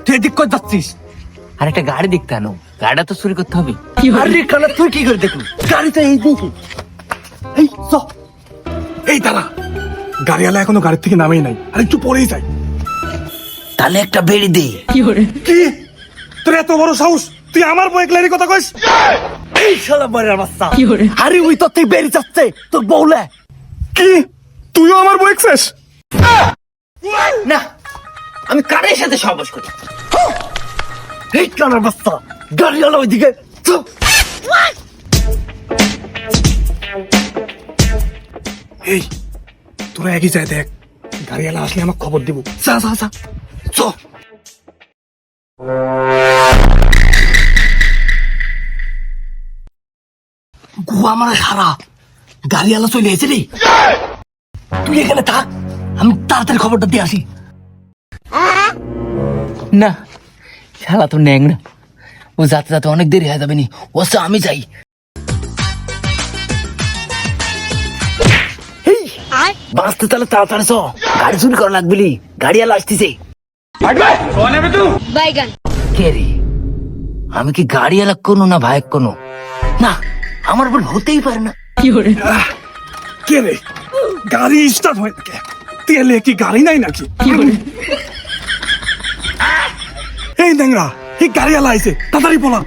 তুই এদিক করে যাচ্ছিস? আর একটা গাড়ি দেখতে আনো, গাড়িটা তো চুরি করতে হবে। আরে কানা তুই কি করে দেখলি? গাড়িটা এই দিকে। এই চ। এই দাঁড়া, গাড়িওয়ালা এখনো গাড়ির থেকে নামেই নাই, আর একটু পরেই যাই। তাহলে একটা বেড়ি দে। কি তোর এত বড় সাহস, তুই আমার বউ একলারি কথা কইস? এই শালা বাড়ির বাচ্চা, আরে ওই তোর থেকে বেরিয়ে যাচ্ছে তোর বউলে। কি তুইও আমার বউ একছিস? না, আমি কারের সাথে সহবাস করি। এই কানার বাচ্চা, গাড়িওয়ালা ওইদিকে। এই তোরা একই যায় দেখ, গাড়িওয়ালা আসলে আমাকে খবর দিব। যা যা যা চ। গুয়া আমার সারা, গাড়িওয়ালা চলে এসে রে। তুই এখানে থাক, আমি তাড়াতাড়ি খবরটা দিয়ে আসি। না, শালা তো ন্যাংরা, ও যাতে যাতে অনেক দেরি হয়ে যাবে নি। ও আমি যাই। বাঁচতে তাহলে তাড়াতাড়ি চ, গাড়ি চুরি করা লাগবে। গাড়িওয়ালা আসতেছে। কে রে? আমি কি গাড়িওয়ালা কোনো না ভাই কোনো? না, আমার উপর হতেই পারে না। কে রে? গাড়ি স্টার্ট হয় নাকি? তেলে কি গাড়ি নাই নাকি? এই ন্যাংরা, এই গাড়িওয়ালা আইছে, তাড়াতাড়ি পলা।